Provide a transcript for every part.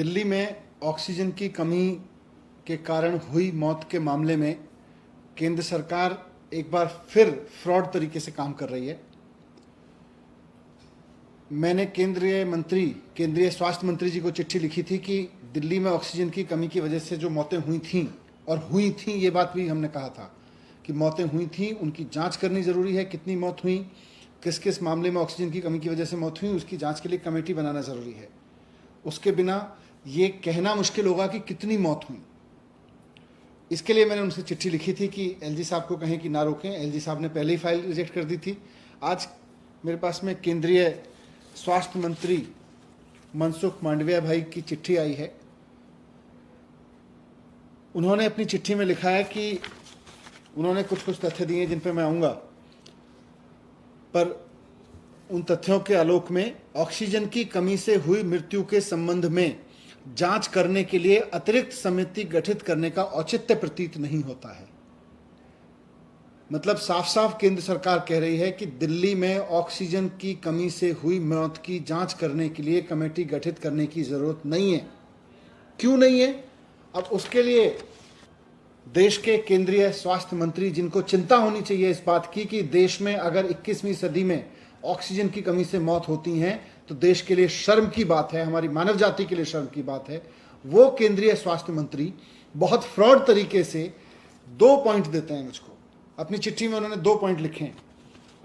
दिल्ली में ऑक्सीजन की कमी के कारण हुई मौत के मामले में केंद्र सरकार एक बार फिर फ्रॉड तरीके से काम कर रही है। मैंने केंद्रीय स्वास्थ्य मंत्री जी को चिट्ठी लिखी थी कि दिल्ली में ऑक्सीजन की कमी की वजह से जो मौतें हुई थीं, और हुई थीं ये बात भी हमने कहा था कि मौतें हुई थीं, उनकी जांच करनी ज़रूरी है। कितनी मौत हुई, किस किस मामले में ऑक्सीजन की कमी की वजह से मौत हुई, उसकी जांच के लिए कमेटी बनाना ज़रूरी है। उसके बिना ये कहना मुश्किल होगा कि कितनी मौत हुई। इसके लिए मैंने उनसे चिट्ठी लिखी थी कि एलजी साहब को कहें कि ना रोकें। एलजी साहब ने पहले ही फाइल रिजेक्ट कर दी थी। आज मेरे पास में केंद्रीय स्वास्थ्य मंत्री मनसुख मांडविया भाई की चिट्ठी आई है। उन्होंने अपनी चिट्ठी में लिखा है कि उन्होंने कुछ तथ्य दिए जिन पर मैं आऊँगा, पर उन तथ्यों के आलोक में ऑक्सीजन की कमी से हुई मृत्यु के संबंध में जांच करने के लिए अतिरिक्त समिति गठित करने का औचित्य प्रतीत नहीं होता है। मतलब साफ साफ केंद्र सरकार कह रही है कि दिल्ली में ऑक्सीजन की कमी से हुई मौत की जांच करने के लिए कमेटी गठित करने की जरूरत नहीं है। क्यों नहीं है? अब उसके लिए देश के केंद्रीय स्वास्थ्य मंत्री, जिनको चिंता होनी चाहिए इस बात की कि देश में अगर 21वीं सदी में ऑक्सीजन की कमी से मौत होती हैं तो देश के लिए शर्म की बात है, हमारी मानव जाति के लिए शर्म की बात है। वो केंद्रीय स्वास्थ्य मंत्री बहुत फ्रॉड तरीके से 2 पॉइंट देते हैं मुझको। अपनी चिट्ठी में उन्होंने 2 पॉइंट लिखे हैं।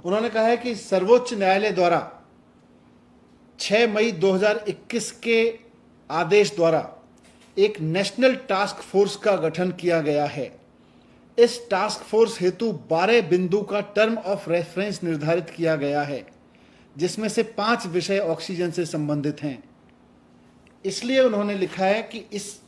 उन्होंने कहा है कि सर्वोच्च न्यायालय द्वारा 6 मई 2021 के आदेश द्वारा एक नेशनल टास्क फोर्स का गठन किया गया है। इस टास्क फोर्स हेतु 12 बिंदु का टर्म ऑफ रेफरेंस निर्धारित किया गया है, जिसमें से 5 विषय ऑक्सीजन से संबंधित हैं। इसलिए उन्होंने लिखा है कि इस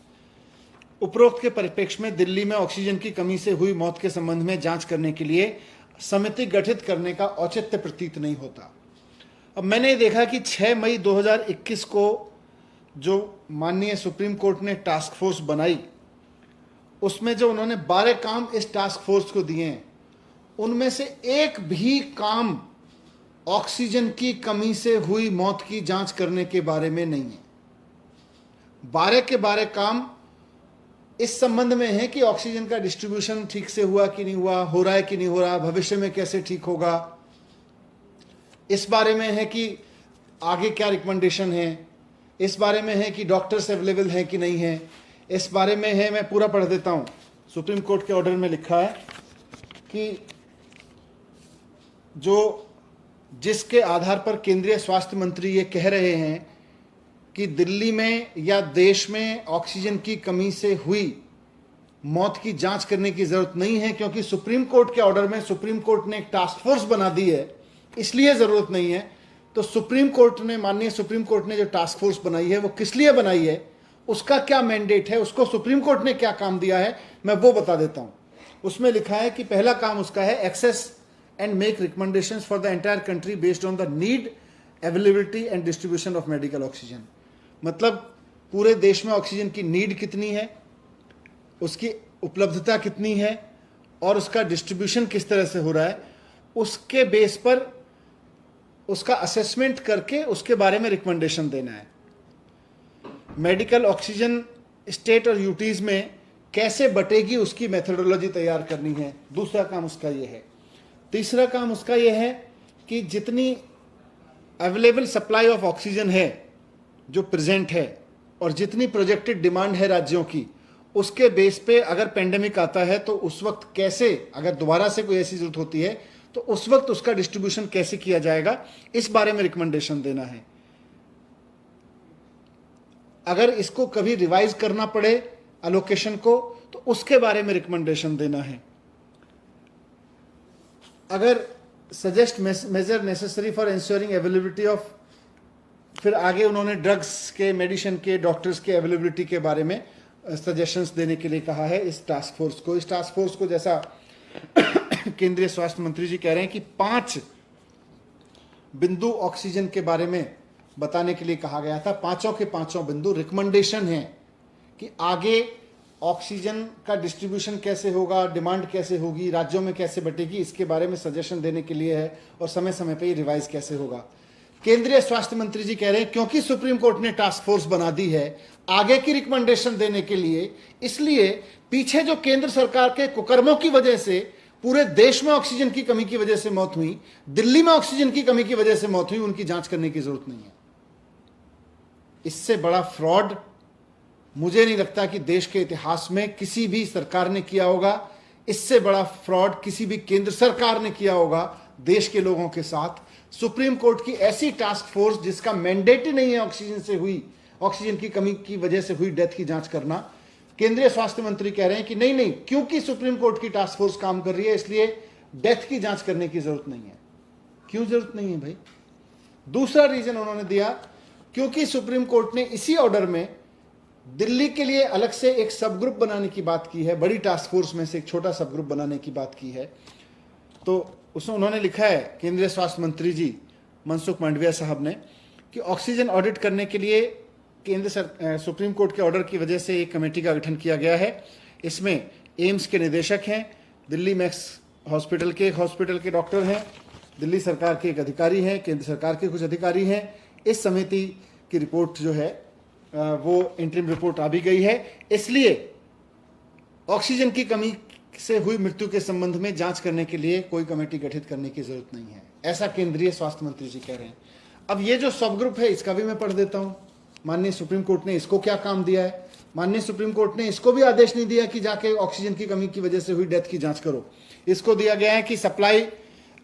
उपरोक्त के परिप्रेक्ष्य में दिल्ली में ऑक्सीजन की कमी से हुई मौत के संबंध में जांच करने के लिए समिति गठित करने का औचित्य प्रतीत नहीं होता। अब मैंने देखा कि 6 मई 2021 को जो माननीय सुप्रीम कोर्ट ने टास्क फोर्स बनाई, उसमें जो उन्होंने 12 काम इस टास्क फोर्स को दिए हैं, उनमें से एक भी काम ऑक्सीजन की कमी से हुई मौत की जांच करने के बारे में नहीं है। 12 के 12 काम इस संबंध में है कि ऑक्सीजन का डिस्ट्रीब्यूशन ठीक से हुआ कि नहीं हुआ, हो रहा है कि नहीं हो रहा, भविष्य में कैसे ठीक होगा, इस बारे में है कि आगे क्या रिकमेंडेशन है, इस बारे में है कि डॉक्टर्स अवेलेबल हैं कि नहीं है, इस बारे में है। मैं पूरा पढ़ देता हूं। सुप्रीम कोर्ट के ऑर्डर में लिखा है कि जिसके आधार पर केंद्रीय स्वास्थ्य मंत्री ये कह रहे हैं कि दिल्ली में या देश में ऑक्सीजन की कमी से हुई मौत की जांच करने की जरूरत नहीं है, क्योंकि सुप्रीम कोर्ट के ऑर्डर में सुप्रीम कोर्ट ने एक टास्क फोर्स बना दी है, इसलिए जरूरत नहीं है। तो माननीय सुप्रीम कोर्ट ने जो टास्क फोर्स बनाई है वो किस लिए बनाई है, उसका क्या मैंडेट है, उसको सुप्रीम कोर्ट ने क्या काम दिया है, मैं वो बता देता हूं। उसमें लिखा है कि पहला काम उसका है assess and make recommendations for the entire country based on the need, availability and distribution of medical oxygen. मतलब पूरे देश में ऑक्सीजन की नीड कितनी है, उसकी उपलब्धता कितनी है और उसका डिस्ट्रीब्यूशन किस तरह से हो रहा है, उसके बेस पर उसका असेसमेंट करके उसके बारे में रिकमेंडेशन देना है। मेडिकल ऑक्सीजन स्टेट और यूटीज में कैसे बटेगी उसकी मेथोडोलॉजी तैयार करनी है, दूसरा काम उसका ये है। तीसरा काम उसका ये है कि जितनी अवेलेबल सप्लाई ऑफ ऑक्सीजन है जो प्रेजेंट है और जितनी प्रोजेक्टेड डिमांड है राज्यों की, उसके बेस पे अगर पेंडेमिक आता है तो उस वक्त कैसे, अगर दोबारा से कोई ऐसी जरूरत होती है तो उस वक्त उसका डिस्ट्रीब्यूशन कैसे किया जाएगा, इस बारे में रिकमेंडेशन देना है। अगर इसको कभी रिवाइज करना पड़े अलोकेशन को, तो उसके बारे में रिकमेंडेशन देना है। अगर suggest measure necessary for ensuring availability of, फिर आगे उन्होंने ड्रग्स के, मेडिसिन के, डॉक्टर्स के अवेलेबिलिटी के बारे में सजेशंस देने के लिए कहा है इस टास्क फोर्स को। इस टास्क फोर्स को, जैसा केंद्रीय स्वास्थ्य मंत्री जी कह रहे हैं कि 5 बिंदु ऑक्सीजन के बारे में बताने के लिए कहा गया था। 5 के 5 बिंदु रिकमेंडेशन है कि आगे ऑक्सीजन का डिस्ट्रीब्यूशन कैसे होगा, डिमांड कैसे होगी, राज्यों में कैसे बटेगी, इसके बारे में सजेशन देने के लिए है, और समय समय पर ये रिवाइज कैसे होगा। केंद्रीय स्वास्थ्य मंत्री जी कह रहे हैं क्योंकि सुप्रीम कोर्ट ने टास्क फोर्स बना दी है आगे की रिकमेंडेशन देने के लिए, इसलिए पीछे जो केंद्र सरकार के कुकर्मों की वजह से पूरे देश में ऑक्सीजन की कमी की वजह से मौत हुई, दिल्ली में ऑक्सीजन की कमी की वजह से मौत हुई, उनकी जांच करने की जरूरत नहीं है। इससे बड़ा फ्रॉड मुझे नहीं लगता कि देश के इतिहास में किसी भी सरकार ने किया होगा। इससे बड़ा फ्रॉड किसी भी केंद्र सरकार ने किया होगा देश के लोगों के साथ। सुप्रीम कोर्ट की ऐसी टास्क फोर्स जिसका मैंडेट ही नहीं है ऑक्सीजन की कमी की वजह से हुई डेथ की जांच करना, केंद्रीय स्वास्थ्य मंत्री कह रहे हैं कि नहीं, क्योंकि सुप्रीम कोर्ट की टास्क फोर्स काम कर रही है इसलिए डेथ की जांच करने की जरूरत नहीं है। क्यों जरूरत नहीं है भाई? दूसरा रीजन उन्होंने दिया, क्योंकि सुप्रीम कोर्ट ने इसी ऑर्डर में दिल्ली के लिए अलग से एक सब ग्रुप बनाने की बात की है, बड़ी टास्क फोर्स में से एक छोटा सब ग्रुप बनाने की बात की है। तो उसमें उन्होंने लिखा है, केंद्रीय स्वास्थ्य मंत्री जी मनसुख मांडविया साहब ने, कि ऑक्सीजन ऑडिट करने के लिए सुप्रीम कोर्ट के ऑर्डर की वजह से एक कमेटी का गठन किया गया है। इसमें एम्स के निदेशक हैं, दिल्ली मैक्स हॉस्पिटल के डॉक्टर हैं, दिल्ली सरकार के एक अधिकारी हैं, केंद्र सरकार के कुछ अधिकारी हैं। इस समिति की रिपोर्ट जो है वो इंटरिम रिपोर्ट आ भी गई है। इसलिए ऑक्सीजन की कमी से हुई मृत्यु के संबंध में जांच करने के लिए कोई कमेटी गठित करने की जरूरत नहीं है, ऐसा केंद्रीय स्वास्थ्य मंत्री जी कह रहे हैं। अब ये जो सब ग्रुप है इसका भी मैं पढ़ देता हूं। माननीय सुप्रीम कोर्ट ने इसको क्या काम दिया है? माननीय सुप्रीम कोर्ट ने इसको भी आदेश नहीं दिया कि जाके ऑक्सीजन की कमी की वजह से हुई डेथ की जांच करो। इसको दिया गया है कि supply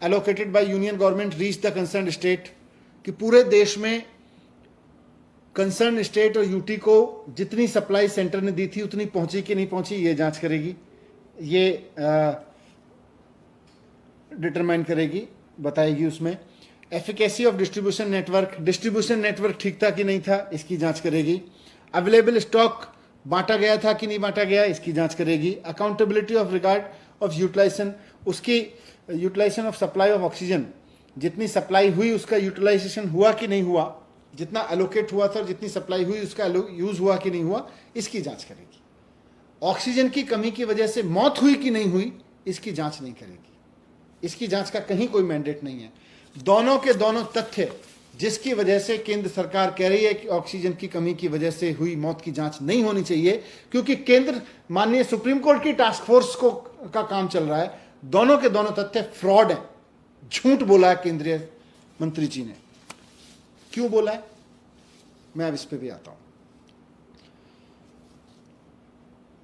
allocated by union government reach the concern state, कि पूरे देश में कंसर्न स्टेट और यूटी को जितनी सप्लाई सेंटर ने दी थी उतनी पहुंची कि नहीं पहुंची ये जांच करेगी, ये डिटरमाइन करेगी, बताएगी। उसमें एफिकेसी ऑफ डिस्ट्रीब्यूशन नेटवर्क ठीक था कि नहीं था, इसकी जांच करेगी। अवेलेबल स्टॉक बांटा गया था कि नहीं बांटा गया, इसकी जांच करेगी। Accountability of regard of utilisation, उसकी utilisation of supply of oxygen, जितनी सप्लाई हुई उसका यूटिलाइजेशन हुआ कि नहीं हुआ, जितना एलोकेट हुआ था और जितनी सप्लाई हुई उसका यूज हुआ कि नहीं हुआ, इसकी जांच करेगी। ऑक्सीजन की कमी की वजह से मौत हुई कि नहीं हुई, इसकी जांच नहीं करेगी। इसकी जांच का कहीं कोई मैंडेट नहीं है। दोनों के दोनों तथ्य जिसकी वजह से केंद्र सरकार कह रही है कि ऑक्सीजन की कमी की वजह से हुई मौत की जांच नहीं होनी चाहिए, क्योंकि केंद्र माननीय सुप्रीम कोर्ट की टास्क फोर्स का काम चल रहा है, दोनों के दोनों तथ्य फ्रॉड है, झूठ बोला है केंद्रीय मंत्री जी ने। क्यों बोला है, मैं अब इस पे भी आता हूं।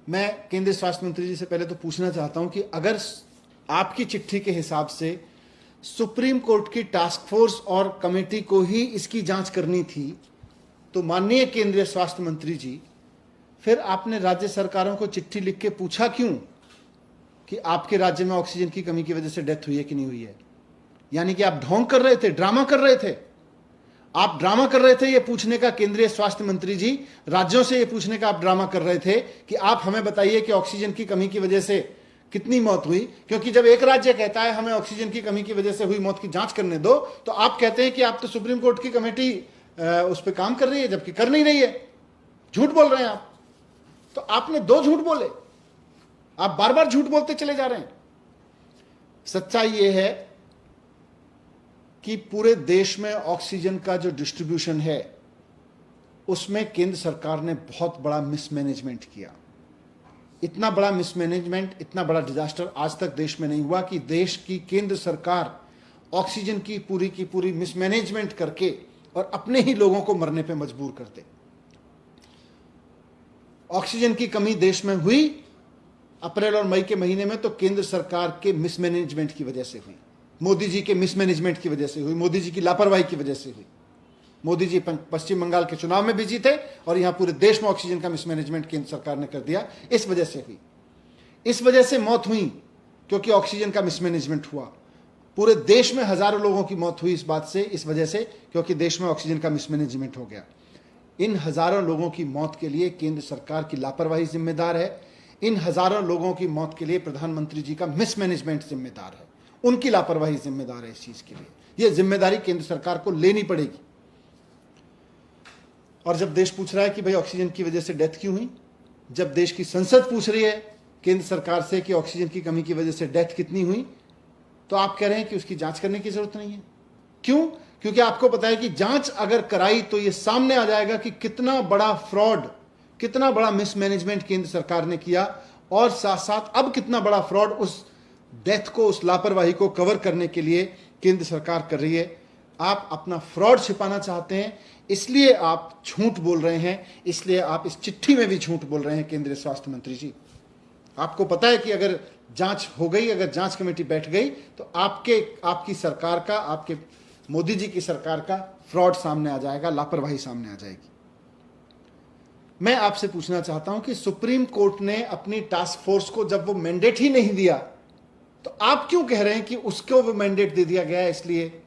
मैं केंद्रीय स्वास्थ्य मंत्री जी से पहले तो पूछना चाहता हूं कि अगर आपकी चिट्ठी के हिसाब से सुप्रीम कोर्ट की टास्क फोर्स और कमेटी को ही इसकी जांच करनी थी, तो माननीय केंद्रीय स्वास्थ्य मंत्री जी, फिर आपने राज्य सरकारों को चिट्ठी लिख के पूछा क्यों कि आपके राज्य में ऑक्सीजन की कमी की वजह से डेथ हुई है कि नहीं हुई है? यानी कि आप ढोंग कर रहे थे, ड्रामा कर रहे थे। आप ड्रामा कर रहे थे ये पूछने का, केंद्रीय स्वास्थ्य मंत्री जी, राज्यों से ये पूछने का आप ड्रामा कर रहे थे कि आप हमें बताइए कि ऑक्सीजन की कमी की वजह से कितनी मौत हुई। क्योंकि जब एक राज्य कहता है हमें ऑक्सीजन की कमी की वजह से हुई मौत की जांच करने दो, तो आप कहते हैं कि आप तो सुप्रीम कोर्ट की कमेटी उस पर काम कर रही है, जबकि कर नहीं रही है, झूठ बोल रहे हैं आप। तो आपने दो झूठ बोले, आप बार बार झूठ बोलते चले जा रहे हैं। सच्चाई यह है कि पूरे देश में ऑक्सीजन का जो डिस्ट्रीब्यूशन है उसमें केंद्र सरकार ने बहुत बड़ा मिसमैनेजमेंट किया। इतना बड़ा मिसमैनेजमेंट, इतना बड़ा डिजास्टर आज तक देश में नहीं हुआ कि देश की केंद्र सरकार ऑक्सीजन की पूरी मिसमैनेजमेंट करके और अपने ही लोगों को मरने पे मजबूर कर दे। ऑक्सीजन की कमी देश में हुई अप्रैल और मई के महीने में, तो केंद्र सरकार के मिसमैनेजमेंट की वजह से हुई, मोदी जी के मिसमैनेजमेंट की वजह से हुई, मोदी जी की लापरवाही की वजह से हुई। मोदी जी पश्चिम बंगाल के चुनाव में बिजी थे और यहां पूरे देश में ऑक्सीजन का मिसमैनेजमेंट केंद्र सरकार ने कर दिया, इस वजह से हुई। इस वजह से मौत हुई क्योंकि ऑक्सीजन का मिसमैनेजमेंट हुआ। पूरे देश में हजारों लोगों की मौत हुई इस बात से, इस वजह से, क्योंकि देश में ऑक्सीजन का मिसमैनेजमेंट हो गया। इन हजारों लोगों की मौत के लिए केंद्र सरकार की लापरवाही जिम्मेदार है। इन हजारों लोगों की मौत के लिए प्रधानमंत्री जी का मिसमैनेजमेंट जिम्मेदार है, उनकी लापरवाही जिम्मेदार है इस चीज के लिए। यह जिम्मेदारी केंद्र सरकार को लेनी पड़ेगी। और जब देश पूछ रहा है कि भाई ऑक्सीजन की वजह से डेथ क्यों हुई, जब देश की संसद पूछ रही है केंद्र सरकार से कि ऑक्सीजन की कमी की वजह से डेथ कितनी हुई, तो आप कह रहे हैं कि उसकी जांच करने की जरूरत नहीं है। क्यों? क्योंकि आपको पता है कि जांच अगर कराई तो यह सामने आ जाएगा कि कितना बड़ा फ्रॉड, कितना बड़ा मिसमैनेजमेंट केंद्र सरकार ने किया, और साथ साथ अब कितना बड़ा फ्रॉड उस डेथ को, उस लापरवाही को कवर करने के लिए केंद्र सरकार कर रही है। आप अपना फ्रॉड छिपाना चाहते हैं, इसलिए आप झूठ बोल रहे हैं, इसलिए आप इस चिट्ठी में भी झूठ बोल रहे हैं केंद्रीय स्वास्थ्य मंत्री जी। आपको पता है कि अगर जांच हो गई, अगर जांच कमेटी बैठ गई तो आपकी सरकार का, आपके मोदी जी की सरकार का फ्रॉड सामने आ जाएगा, लापरवाही सामने आ जाएगी। मैं आपसे पूछना चाहता हूं कि सुप्रीम कोर्ट ने अपनी टास्क फोर्स को जब वो मैंडेट ही नहीं दिया तो आप क्यों कह रहे हैं कि उसको वो मैंडेट दे दिया गया है? इसलिए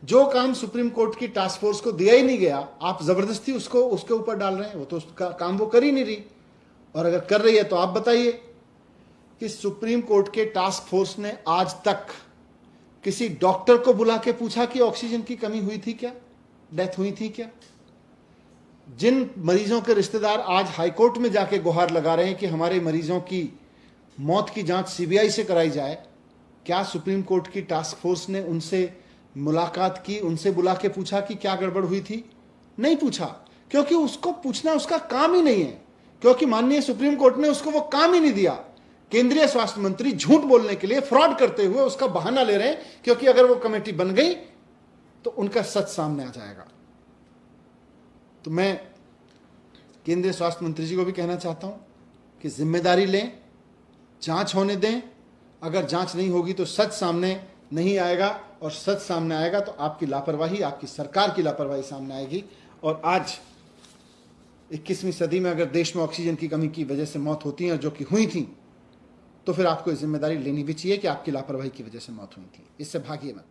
जो काम सुप्रीम कोर्ट की टास्क फोर्स को दिया ही नहीं गया, आप जबरदस्ती उसको उसके ऊपर डाल रहे हैं। वो तो उसका काम वो कर ही नहीं रही, और अगर कर रही है तो आप बताइए कि सुप्रीम कोर्ट के टास्क फोर्स ने आज तक किसी डॉक्टर को बुला के पूछा कि ऑक्सीजन की कमी हुई थी क्या, डेथ हुई थी क्या? जिन मरीजों के रिश्तेदार आज हाईकोर्ट में जाके गुहार लगा रहे हैं कि हमारे मरीजों की मौत की जांच सीबीआई से कराई जाए, क्या सुप्रीम कोर्ट की टास्क फोर्स ने उनसे मुलाकात की, उनसे बुला के पूछा कि क्या गड़बड़ हुई थी? नहीं पूछा, क्योंकि उसको पूछना उसका काम ही नहीं है, क्योंकि माननीय सुप्रीम कोर्ट ने उसको वो काम ही नहीं दिया। केंद्रीय स्वास्थ्य मंत्री झूठ बोलने के लिए, फ्रॉड करते हुए उसका बहाना ले रहे हैं, क्योंकि अगर वो कमेटी बन गई तो उनका सच सामने आ जाएगा। तो मैं केंद्रीय स्वास्थ्य मंत्री जी को भी कहना चाहता हूं कि जिम्मेदारी लें, जांच होने दें। अगर जांच नहीं होगी तो सच सामने नहीं आएगा, और सच सामने आएगा तो आपकी लापरवाही, आपकी सरकार की लापरवाही सामने आएगी। और आज 21वीं सदी में अगर देश में ऑक्सीजन की कमी की वजह से मौत होती है, जो कि हुई थी, तो फिर आपको जिम्मेदारी लेनी भी चाहिए कि आपकी लापरवाही की वजह से मौत हुई थी। इससे भागिए मत।